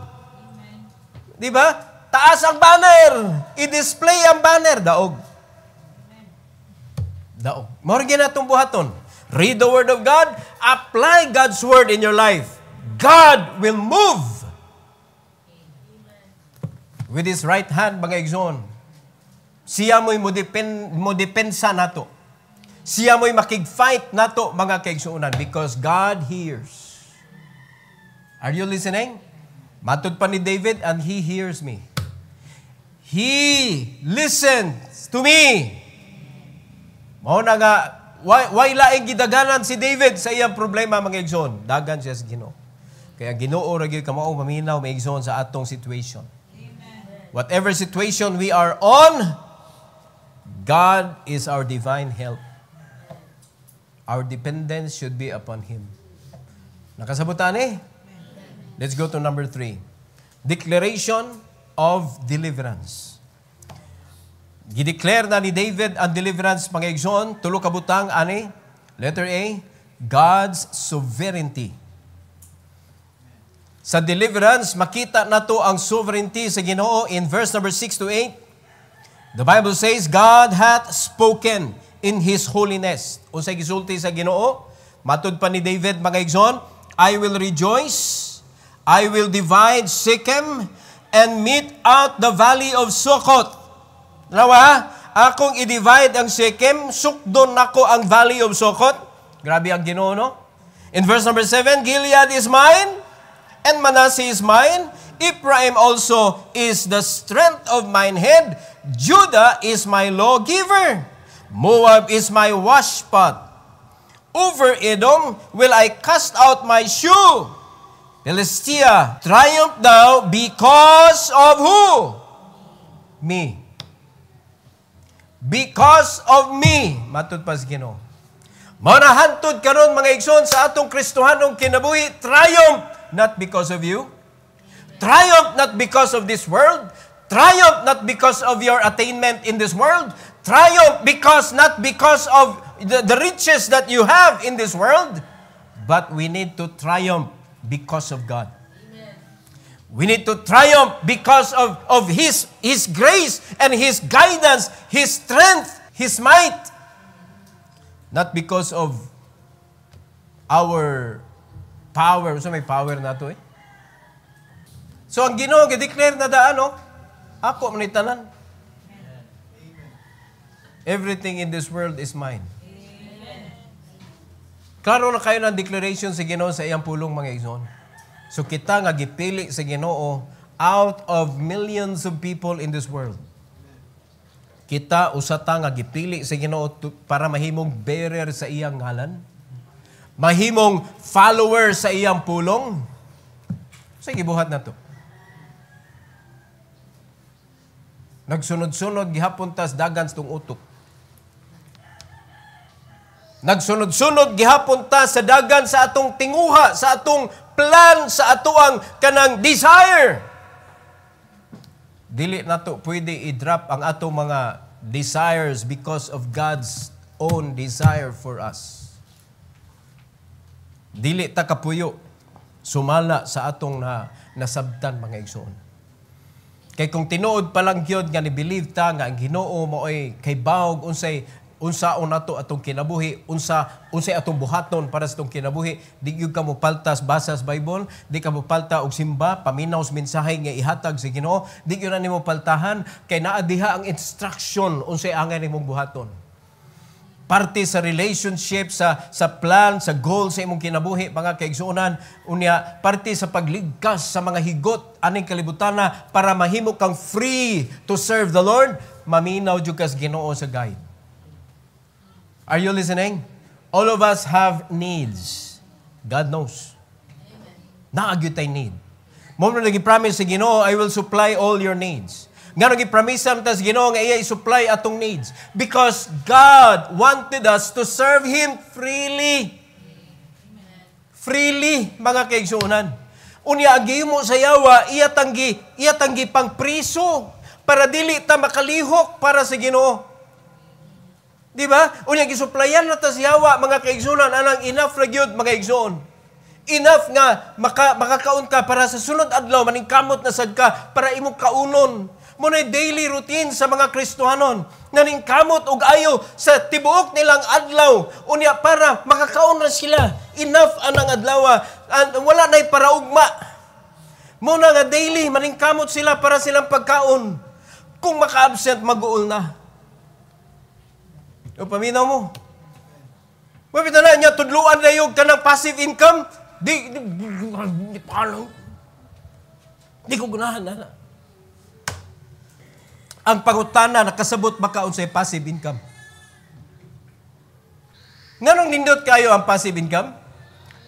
Di ba? Taas ang banner. I-display ang banner. Daog. More ginatong buhaton. Read the Word of God. Apply God's Word in your life. God will move with His right hand, mga igsoon. Siya mo'y modepensa nato. Siya mo'y makig-fight nato, mga kaigsuunan, because God hears. Are you listening? Matod pa ni David, and He hears me. He listens to me. Mao na nga, why laing gidaganan si David sa iyang problema, mga igsoon? Dagan siya sa Ginoo. Kaya Ginoo ra gyud kamao maminaw, mga igsoon, sa atong situation. Whatever situation we are on, God is our divine help. Our dependence should be upon Him. Nakasabutan eh? Let's go to number 3. Declaration of deliverance. Gideclare na ni David ang deliverance, mga igsoon, tulo ka butang, ani? Letter A, God's sovereignty. Sa deliverance, makita na to ang sovereignty sa Ginoo in verse number 6 to 8. The Bible says, God hath spoken in His holiness. Unsay gisulti sa Ginoo? Matud pa ni David, mga igsoon, I will rejoice, I will divide Shechem, and mete out the valley of Sukkot. Nawa, akong i-divide ang Shechem, sukdon nako ang valley of Sukkot. Grabe ang Ginoo, no? In verse number 7, Gilead is mine, and Manasseh is mine. Ephraim also is the strength of mine head. Judah is my lawgiver. Moab is my washpot. Over Edom will I cast out my shoe. Philistia, triumph thou because of who? Me. Because of me. Matud pa sa Ginoo. Mao na hantod karon, mga igsoon, sa atong Kristohanong kinabuhi, triumph not because of you. Triumph not because of this world. Triumph not because of your attainment in this world. Triumph not because of the riches that you have in this world. But we need to triumph because of God. Amen. We need to triumph because of His grace and His guidance, His strength, His might. Not because of our power. So may power na to eh. So ang Ginoo gi-declare na daan, no? Ako man itanan. Everything in this world is mine. Klaro na kayo ng declaration sa Ginoo sa iyang pulong, mga igsoon. So kita nga gipili sa Ginoo out of millions of people in this world. Kita usata nga gipili sa Ginoo para mahimong bearer sa iyang ngalan. Mahimong follower sa iyang pulong. Sige, buhat na to. Nagsunod-sunod gihapon tas dagan sa tong utok. Nagsunod-sunod gihapon ta sa dagan sa atong tinguha, sa atong plan, sa atoang kanang desire. Dili nato pwede i-drop ang atong mga desires because of God's own desire for us. Dili ta kapuyo sumala sa atong nasabtan, mga igsoon. Kay kung tinuod pa lang gyud nga ni believe ta nga ang Ginoo maoy kay bawog unsaon nato atong kinabuhi, unsay atong buhaton para sa atong kinabuhi, di gyud ka mo paltas basa sa Bible, di ka mo palta og simba, paminaw sa mensahe nga ihatag sa Ginoo, di gyud na nimo paltahan kay naa diha ang instruction unsay angay nimong buhaton. Parte sa relationship, sa plan, sa goal sa imong kinabuhi, mga kaigsuonan. Unya, parte sa pagligkas sa mga higot, aning kalibutana, para mahimo kang free to serve the Lord, maminaw jud kas Ginoo sa guide. Are you listening? All of us have needs. God knows. Naagyud tay need. Mo na nagi-promise sa Ginoo, I will supply all your needs. Nga nagi-promise ta sa Ginoo nga iya i-supply atong needs because God wanted us to serve Him freely. Freely, mga kaigsuonan. Unya ang gihimo sa yawa, iya tanggi pang priso para dili ta makalihok para sa Ginoo. Di ba? Unya gisuplayan na ta sa yawa, mga kaigsuonan, anang enough ra gyud, mga kaigsuon. Enough nga makakaon ka para sa sunod adlaw maningkamot na sad ka para imong kaunon. Muna'y daily routine sa mga Kristohanon. Naningkamot og ayo sa tibuok nilang adlaw. Unya para makakaon na sila. Enough anang adlaw. Wala na'y paraugma. Muna nga daily, maningkamot sila para silang pagkaon. Kung maka-absent, mag-uul na. O paminaw mo. Mabita na niya, tudluan na yung kanang passive income. Di ko gunahan na. Ang pangutana nakasabot makaon sa passive income. Nganong nindot kayo ang passive income?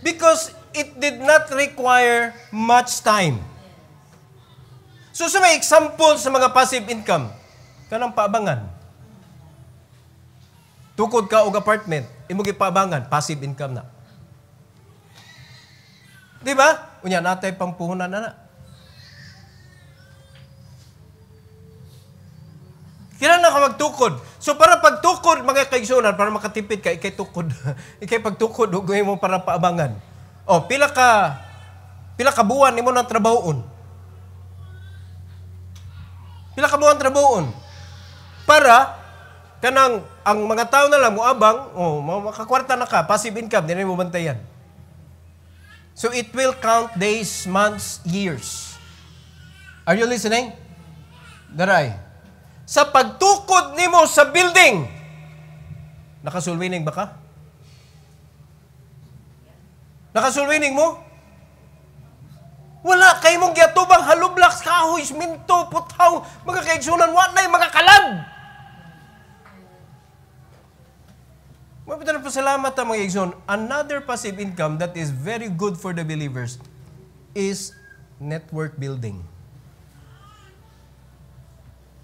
Because it did not require much time. So sa may example sa mga passive income, kanang paabangan. Tukod ka og apartment, imong ipaabangan, passive income na. Di ba? Unya natay pangpuhunan na. Kailangan ka magtukod. So para pagtukod, mga kaigsunan, para makatipid ka, ikay tukod. Ikay pagtukod, hugoy mo para paabangan. O, pila ka buwan nimo ng trabahoon. Pila ka buwan trabahoon. Para, kanang, ang mga tao na lang, muabang, makakwarta na ka, passive income, din mo bantayan. So it will count days, months, years. Are you listening? Daray. Sa pagtukod nimo sa building, nakasulwining ba ka? Nakasulwining mo? Wala kay mong giatubang halublaks, kahoy, minto, putaw, mga kaigsunan, wala mga kalag. Mapita na pasalamat ang mga kaigsunan. Another passive income that is very good for the believers is network building.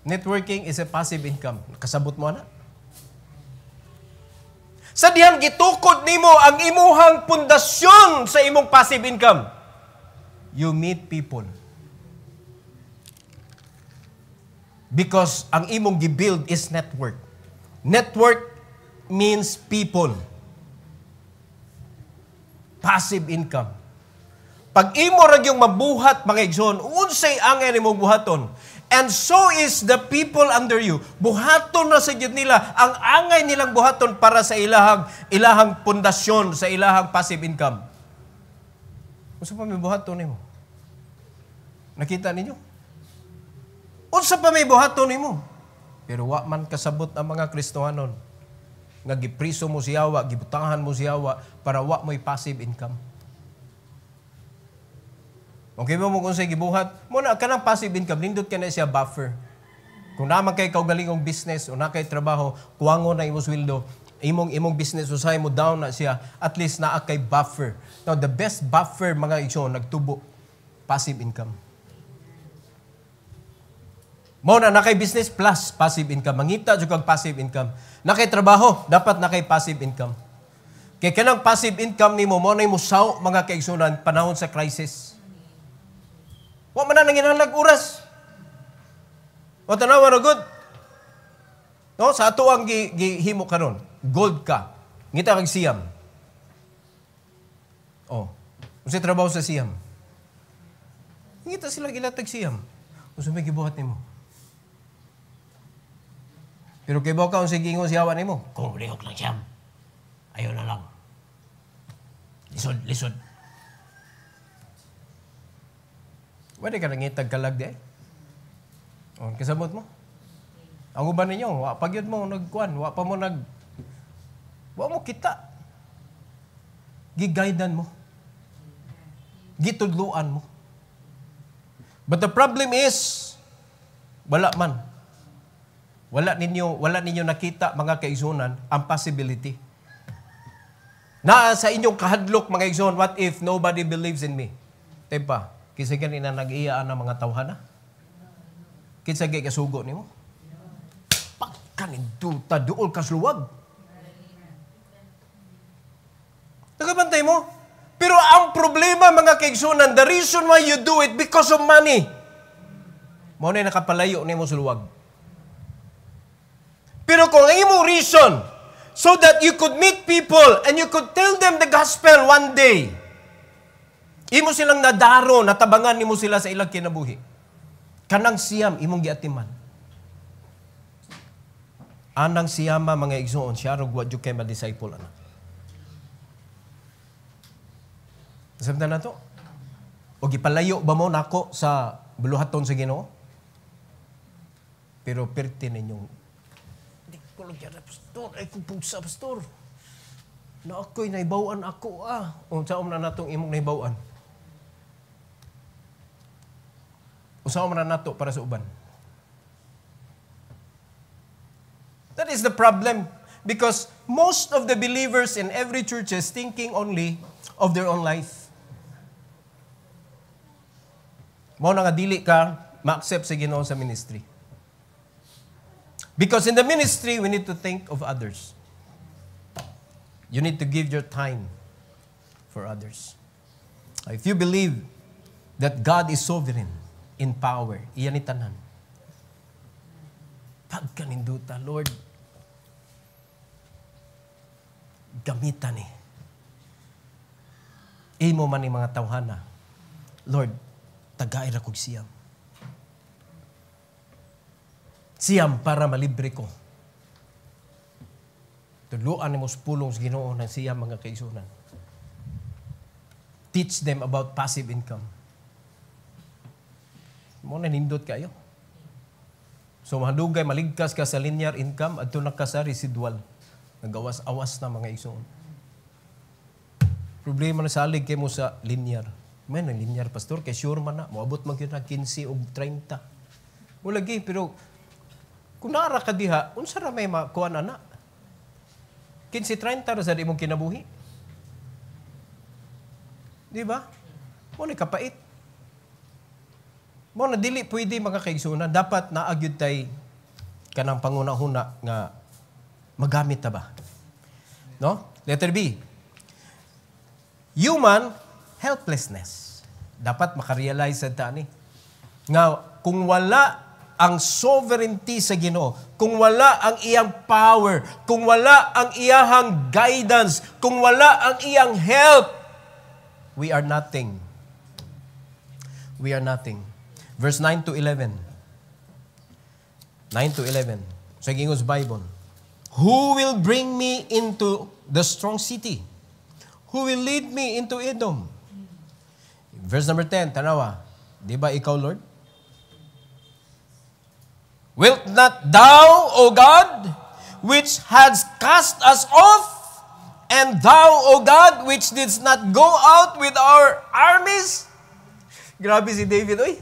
Networking is a passive income. Kasabot mo na? Sa diyang gitukod nimo ang imuhang pundasyon sa imong passive income. You meet people. Because ang imong gibuild is network. Network means people. Passive income. Pag imo ra gyung mabuhat, mga igsoon, unsay angay nimong buhaton. And so is the people under you. Buhaton na sa gyud nila ang angay nilang buhaton para sa ilahang pundasyon, sa ilahang passive income. Unsa pa may buhaton nimo? Nakita ninyo? Unsa pa may buhaton nimo? Pero wa man kasabot ang mga Kristohanon nga gipriso mo si Yawa, gibutahan mo si Yawa para wa mo'y passive income. Okay mo kung sa'y gibuhat, muna ka ng passive income, nindot ka na siya buffer. Kung naman kay kaugalingong business o na kay trabaho, kuwango na imong sweldo, imong business, usay mo down na siya, at least naa kay buffer. Now, the best buffer, mga igsoon, nagtubo, passive income. Muna, na kay business plus passive income. Mangita dyan kang passive income. Na kay trabaho, dapat na kay passive income. Kaya kanang passive income ni mo, muna yung musaw, mga kaigsunan, panahon sa crisis. Wa man na nanginahanglag oras. O tanawa na good. No, sa ato ang gihimo karon, gold ka. Ngita kag siyam. Oh, unsay trabaho sa siyam? Ngita sila gilatag siyam. Unsay may gibuhat nimo? Pero kay ka unsay giingon siyawan nimo? Kung lihok lang siyam. Ayo na lang. Lisod. Pwede ka nangitag kalag di eh. O, kasabot mo. Ang uban ninyo, wa pa gyud mo nagkuan, wa pa mo Wa mo kita. Gigaydan mo. Gitudluan mo. But the problem is, wala man. Wala ninyo nakita, mga kaigsunan, ang possibility. Na sa inyong kahadlok, mga kaigsunan, what if nobody believes in me? Tempa, kisa ganina nag-iyaan ng mga tawhana? Kinsa gay kasugo nimo? Pagkaninduta, duol kasluwag. Nagabantay mo? Pero ang problema, mga kaigsunan, the reason why you do it because of money. Mao na nakapalayo nimo sa luwag. Pero kung ang imo reason, so that you could meet people and you could tell them the gospel one day, imo silang nadaro, natabangan nimo sila sa ilang kinabuhi. Kanang siyam, imong giatiman. Anang siyama, mga igsoon, siya rugwa dyo kay ma-disciple, anak. Sabta na to? O gipalayo ba mo nako sa buluhaton sa Ginoo? Pero perti ninyong, di ko lang yan, pastor, ay kung pugsa, pastor. Na ako'y naibawan ako, O saan na natong imong naibawan? O saan na nato para sa uban? That is the problem. Because most of the believers in every church is thinking only of their own life. Mao na nga dili ka ma-accept sa Ginoo sa ministry. Because in the ministry, we need to think of others. You need to give your time for others. If you believe that God is sovereign in power, iyan ni tanan. Pagkaninduta, Lord, gamitan ni. Imo man ni mga tawhana. Lord, tagay ra kog siyam. Siyam para malibre ko. Tuluan nimo sa pulong sa Ginoo ng siyam, mga kaigsunan. Teach them about passive income. Mo na nindot kayo. So mahadugay maligkas ka sa linear income adto na ka sa residual. Nagawas-awas na, mga igsoon. Problema na salig kay mo sa linear. May na linear, pastor, kay sure man na, moabot man yun na 15 o 30. Wala lagi, pero kung naara ka diha, unsa ra may makuha na na? 15-30 ra sa di mong kinabuhi. Di ba? Mo ni kapait. Mo na dili pwede, mga kaigsunan. Dapat naagyud tay kanang panguna-huna nga magamit ta ba? No? Letter B. Human helplessness. Dapat makarealize sa tani. Nga, kung wala ang sovereignty sa Ginoo, kung wala ang iyang power, kung wala ang iyang guidance, kung wala ang iyang help, we are nothing. We are nothing. Verse 9 to 11. 9 to 11. Sa Gingos Bible. Who will bring me into the strong city? Who will lead me into Edom? Verse number 10, tanawa. Di ba ikaw, Lord? Wilt not thou, O God, which hadst cast us off, and thou, O God, which didst not go out with our armies? Grabe si David, oy.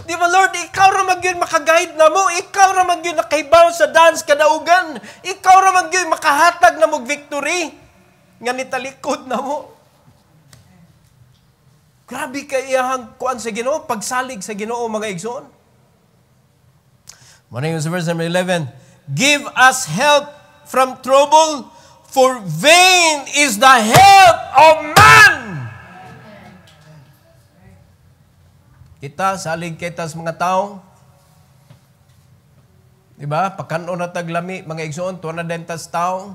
Di ba, Lord, ikaw raman yun makaguide na mo. Ikaw raman yun nakaibaw sa dance kadaugan. Ikaw raman yun makahatag na mo victory. Nga nitalikod na mo. Grabe kayahang kuan sa Ginoo, pagsalig sa Ginoo, mga igsoon. Muna yung sa verse number 11. Give us help from trouble, for vain is the help of man. Kita, salig kita sa mga tao. Diba? Pagkanon na taglami, mga igsoon, tuwa na din tas tao.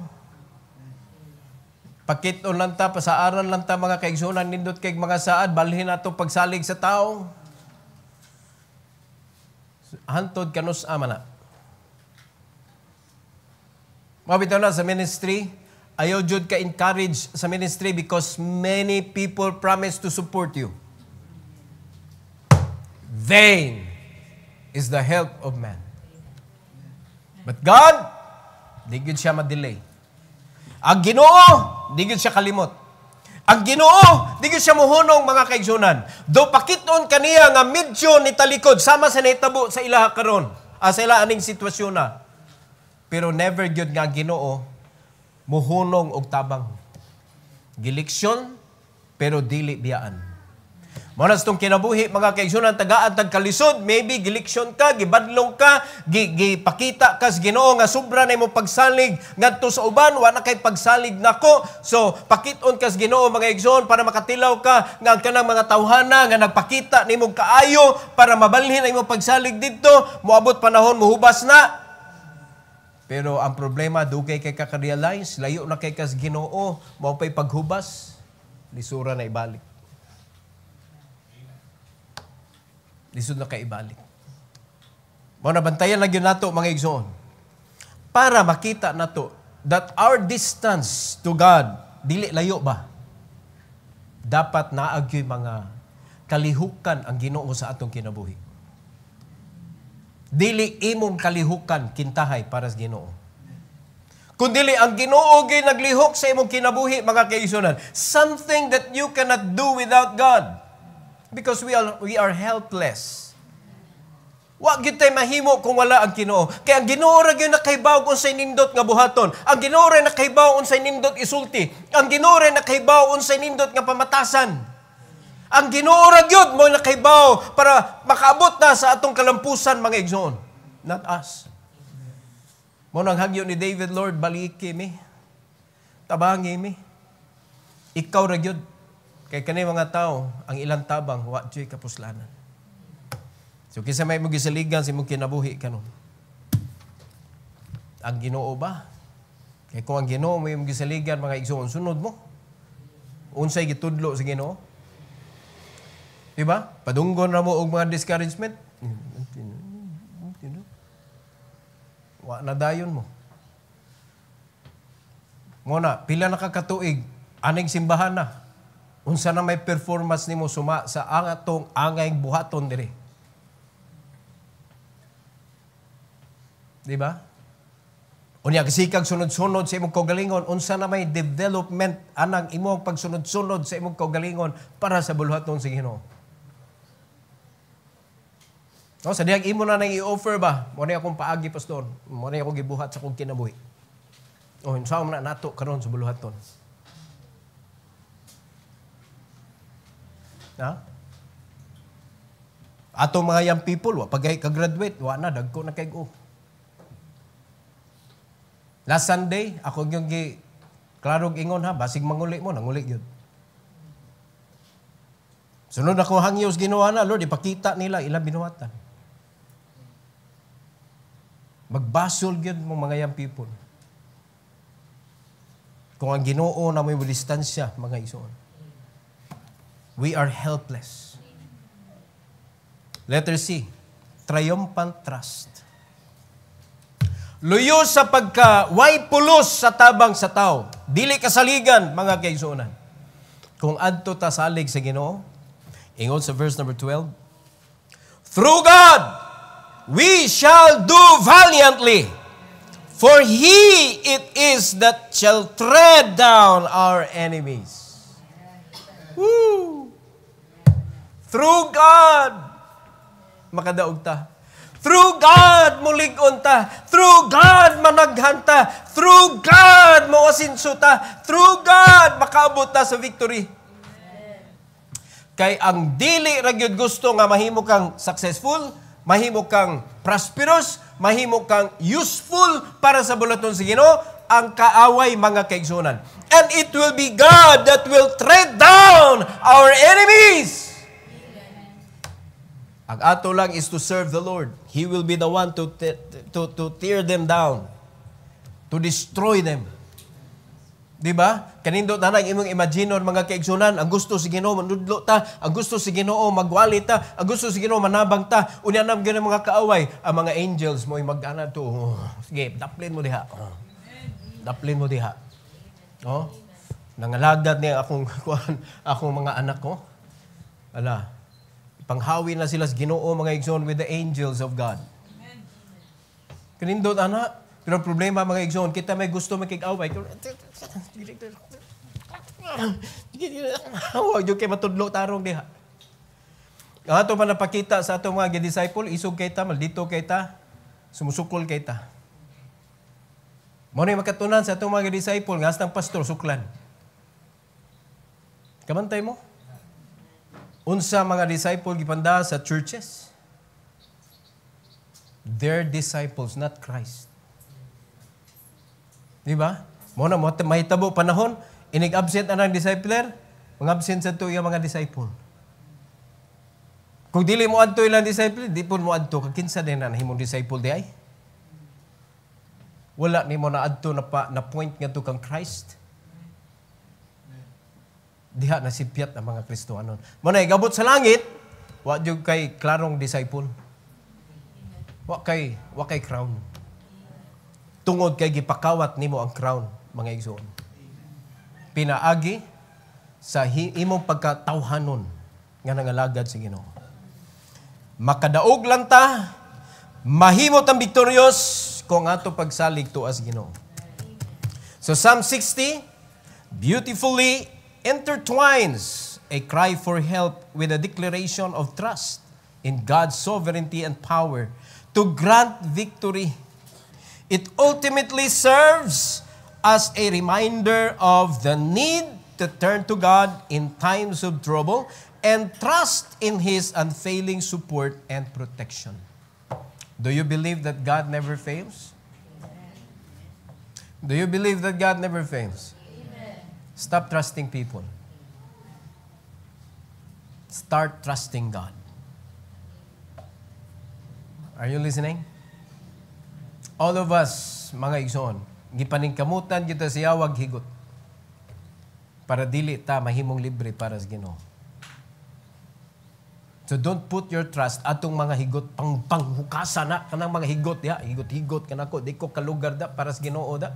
Pakiton lang ta, pasaaran lang ta, mga kaigsunan, nindot kay mga saad, balhin na ito pagsalig sa tao. Hantod kanus ama na. Mabitaw na sa ministry, ayaw jud ka encourage sa ministry because many people promise to support you. Vain is the help of man. But God, di gud siya ma-delay. Ang Ginoo, di gyud siya kalimot. Ang Ginoo, di gyud siya muhunong mga kaigsunan. Do pakiton kaniya nga medyo ni talikod sama sa nahitabo sa ilaha karon, sa ila aning sitwasyon na. Pero never gyud nga Ginoo muhunong og tabang. Gileksyon pero dili biyaan. Manas tong kinabuhi mga kaigsunan, tagaan tag kalisod, maybe gileksyon ka, gibadlong ka, gipakita ka sa Ginoo nga sobra na imong pagsalig ngadto sa uban, wa na kay pagsalig nako. So pakit-on ka sa Ginoo mga igsoon para makatilaw ka nga kanang mga tawhana nga nagpakita nimong kaayo para mabalhin ang imong pagsalig didto, moabot panahon muhubas na. Pero ang problema, dugay kay kaka-realize, layo na kay kas Ginoo, mao pay paghubas, lisura na ibalik. Lisod na kay ibalik. Mao na bantayan lang yun nato mga igsoon. Para makita nato that our distance to God, dili layo ba? Dapat naagyoy mga kalihukan ang Ginoo sa atong kinabuhi. Dili imong kalihukan kintahay para sa Ginoo. Kung dili ang Ginoo gyud naglihok sa imong kinabuhi mga kaigsunan, something that you cannot do without God. Because we are helpless. Wa gyud tay mahimo kung wala ang Ginoo. Kaya ang Ginoo ra gyud nakahibaw unsay nindot nga buhaton. Ang Ginoo ra nakahibaw unsay nindot isulti. Ang Ginoo ra nakahibaw unsay nindot nga pamatasan. Ang Ginoo ra gyud mo nakahibaw para makaabot na sa atong kalampusan mga igsoon. Not us. Mo nang hagyo ni David, Lord, baliki mi. Tabangi mi. Ikaw ra gyud. Kay kanay mga tao, ang ilang tabang, wa dyo'y kapuslanan. So, kisa may magisaligan sa imong kinabuhi kanon. Ang Ginoo ba? Kaya kung ang Ginoo may magisaligan, mga igsoon, sunod mo. Unsay gitudlo sa Ginoo. Diba? Padunggon na mo og mga discouragement. Wa na dayon mo. Nguna, pila na kakatuig, aning simbahan na. Unsa na may performance nimo suma sa atong angay buhaton diri. Di ba? Unya kasikag sunod-sunod sa imong kaugalingon, unsa na may development anang imong pagsunod-sunod sa imong kaugalingon para sa buhaton sa Ginoo. No, sa diyang imo na nang i-offer ba? Mo ni akong paagi pastor. Mo ni ako gibuhat sa akong kinabuhi. O unsa man na nato karon sa buhaton. Ha? Ato mga young people, pag ka-graduate, wa na, dagko na kay go. Last Sunday, ako yung klarog ingon ha, basig manguli mo, nanguli yun. Sunod ako hangyos ginawa na, Lord, ipakita nila ilang binuhatan. Magbasol yun mga young people. Kung ang Ginoo na may distansya, mga isuon. We are helpless. Letter C, triumphant trust. Luyo sa way pulos sa tabang sa tao. Dili kasaligan, mga kaigsuonan. Kung adto ta salig sa Ginoo, ingon sa verse number 12, through God, we shall do valiantly, for He it is that shall tread down our enemies. Woo! Through God, makadaog ta. Through God, mulig-on ta. Through God, managhan ta. Through God, mawasinso ta. Through God, makaabot ta sa victory. Kay ang dili ra gyud gusto nga mahimo kang successful, mahimo kang prosperous, mahimo kang useful para sa bulaton sa Ginoo, ang kaaway mga kaigsunan. And it will be God that will tread down our enemies. Ang ato lang is to serve the Lord. He will be the one to tear them down, to destroy them. Diba? Kanindot na imong imaginon mga kaigsunan, ang gusto si Ginoo manudlo ta, ang gusto si Ginoo magwali ta, ang gusto si Ginoo manabang ta. Unya nam gyud mga kaaway, ang mga angels mo mag-ana to. Sige, daplin mo diha. Daplin mo diha. Oh. Nangalagad niya akong mga anak ko. Ala. Panghawi na sila sa Ginoo mga igsoon with the angels of God. Kanindot ana, Pero problema mga igsoon, kita may gusto makig-away. Huwag yung kay matudlo tarong diha. Ang ato man napakita sa atong mga disciple, isog kay ta, maldito kay ta, sumusukol kay ta. Mo na makatunan sa atong mga disciple, nga astang pastor, suklan. Kamantay mo? Unsa mga disciple gipanda sa churches? They're disciples, not Christ. Di ba? Mo na mahitabo panahon, inig-absent anang discipler, mag-absent sa ito yung mga disciple. Kung dili mo adto ilang disciple, di po mo adto. Kinsa din na himong disciple di ay? Wala ni mo na adto na point nga to kang Christ. Diha na sipyat ang mga Kristohanon. Mo na igabot sa langit, wa jud kay klarong disciple. Wa kay crown. Tungod kay gipakawat nimo ang crown, mga igsoon. Pinaagi sa imong pagkatawhanon nga nangalagad sa Ginoo. Makadaog lang ta, mahimo tang victorious kung ato pagsalig tuas Ginoo. So Psalm 60 beautifully intertwines a cry for help with a declaration of trust in God's sovereignty and power to grant victory. It ultimately serves as a reminder of the need to turn to God in times of trouble and trust in His unfailing support and protection. Do you believe that God never fails? Do you believe that God never fails? Stop trusting people. Start trusting God. Are you listening? All of us, mga igsoon, gipaningkamutan kita siya wag higot. Para dili ta mahimong libre para sa Ginoo. So don't put your trust atong mga higot panghukasa na kanang mga higot ya, higot-higot kanako di ko kalugar da para sa Ginoo da.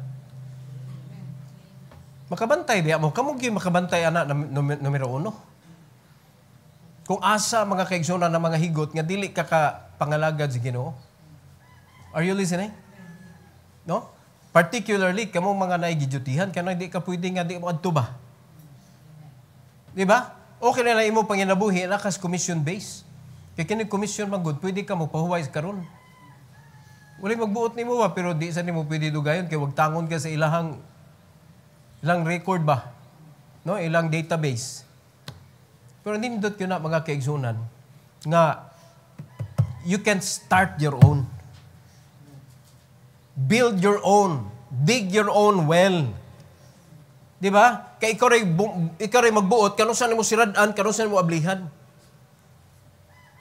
Makabantay biya mo kamo gyud makabantay ana numero 1. Kung asa mga kaigsoon na mga higot nga dili ka pangalagad sa Ginoo. Are you listening? No? Particularly kamo mga naigidutihan kanang di ka pwede nga di mo adto ba. Di ba? Okay na imo panginabuhi na kas commission base. Kaya kini commission magud pwede ka mo pahuway karon. Wala magbuot nimo ba pero di sa nimo pwede dugayon kay wag tangon ka sa ilang record ba. No, ilang database. Pero nindot yun na mga kaigsunan nga you can start your own. Build your own. Dig your own well. Di ba? Kaya ikaw rin magbuot, kanong saan mo siradaan, kanong saan mo ablihan.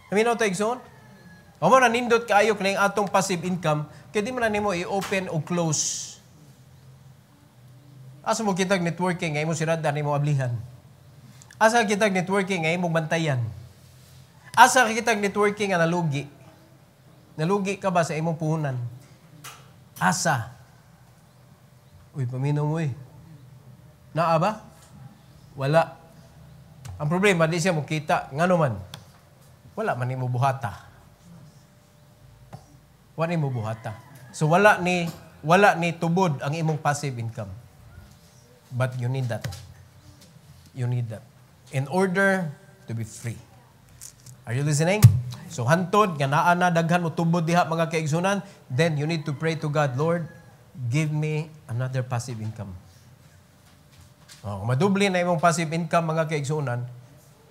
Naminaw tayo, Igsoon? O mo na nindot kaayo na yung atong passive income, kaya di mo na nimo i-open o close. Asa mo kitag networking, ngayon mo siradaan, ngayon mo ablihan. Asa kitag networking, ngayon mo bantayan. Asa kitag networking nga nalugi. Nalugi ka ba sa imong puhunan? Asa? Uy, paminaw mo eh. Naa ba? Wala. Ang problema, di siya makita. Nga naman, wala man ni mo buhata. Wala ni mo buhata. So wala ni tubod ang imong passive income. But you need that. You need that. In order to be free. Are you listening? So hantod, nga naa na daghan mo tubod diha mga kaigsunan, then you need to pray to God, Lord, give me another passive income. Madubli na imong passive income mga kaigsunan,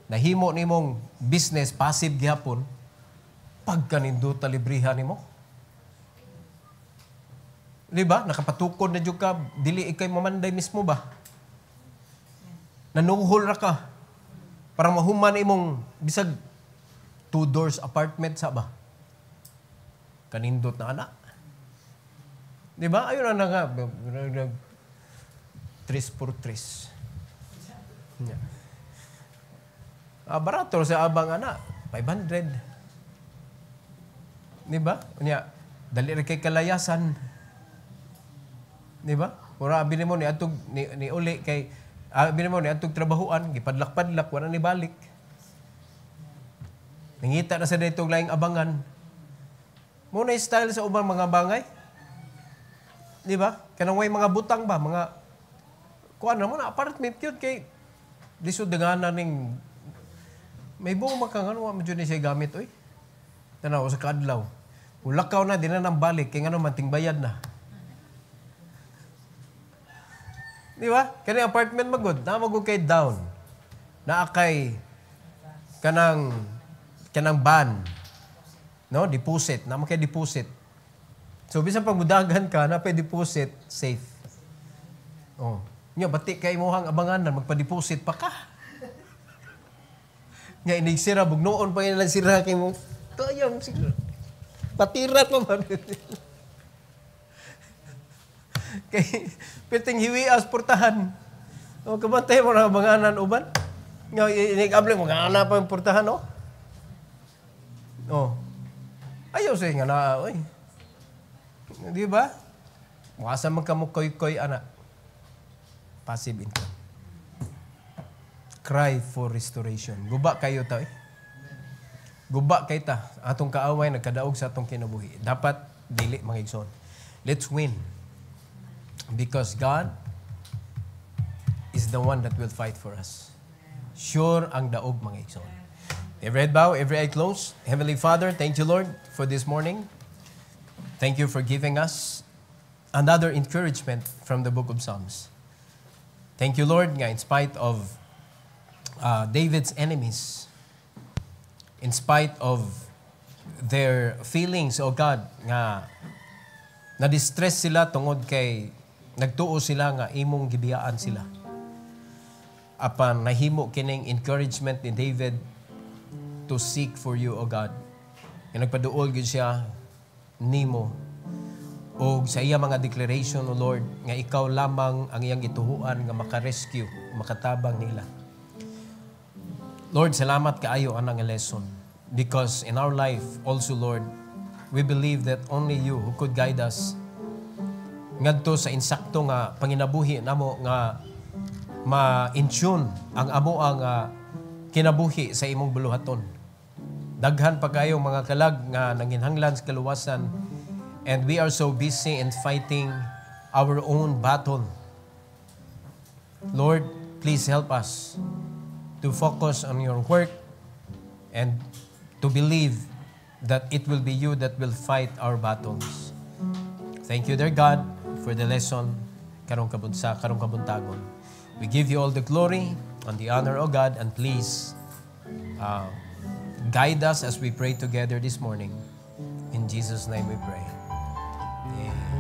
nahimo nimong business passive gihapon, pagkaninduta librihan nimo. Di ba? Nakapatukod na jud ka, dili ikay mamanday mismo ba? Nanuhol ra ka para mahuman imong bisag 2 doors apartment sa ba? Kanindot na anak. Di ba? Ayun na nga. 3x3. Yeah. Barato sa abang anak. 500. Di ba? Dali rin kay kalayasan. Di ba? Mura abin mo ni atog ni uli kay abin mo ni atog trabahuan, gipadlak-padlak wala ni balik. Nangita na sa ditong laing abangan. Muna style sa ubang mga bangay. di ba? Kanang way mga butang ba, mga kuan naman apartment yun kay lisod dengana ning may buong makangano wa medyo ni siya gamit oy. Tanaw sa kadlaw. Ulakaw na din na nang balik kay ngano man tingbayad na. Di ba? Kani apartment magod, na magud kay down. Naa kay kanang ban. No, deposit, na kay deposit. So bisan pag mudagan ka na pay deposit, safe. Oh. Nya bati kay imong abanganan magpa-deposit pa ka. Nga inigsira bugnoon pa yan lang sira kay mo. Kayang siguro. Patirat pa man. Kay piting hiwi as portahan. O kabantay mo na abanganan uban. Nga inigable mo nga pa yung portahan no. Oh. Ayaw say nga na oy. Di ba? Wasa man kamo koy-koy ana. Passive income. Cry for restoration. Guba kayo ta eh. Guba kay ta. Atong kaaway nagkadaog sa atong kinabuhi. Dapat dili mga igsoon. Let's win. Because God is the one that will fight for us. Sure ang daog mga igsoon. Every head bow, every eye closed. Heavenly Father, thank you Lord for this morning. Thank you for giving us another encouragement from the book of Psalms. Thank you, Lord, nga in spite of David's enemies, in spite of their feelings, oh God, nga na-distress sila tungod kay nagtuo sila nga imong gibiyaan sila. Apan nahimo kining encouragement ni David to seek for you, oh God. Nga nagpaduol gid siya nimo o sa iya mga declaration, O Lord, nga ikaw lamang ang iyang ituhuan nga makarescue, makatabang nila. Lord, salamat kaayo anang lesson. Because in our life also, Lord, we believe that only you who could guide us ngadto sa insakto nga panginabuhi namo nga ma-intune ang amo ang kinabuhi sa imong buluhaton. Daghan pa kayo mga kalag nga nanginhanglan sa kaluwasan. And we are so busy in fighting our own battle. Lord, please help us to focus on your work and to believe that it will be you that will fight our battles. Thank you, dear God, for the lesson karong kabuntagon. We give you all the glory and the honor, O God, and please guide us as we pray together this morning. In Jesus' name we pray. Amen.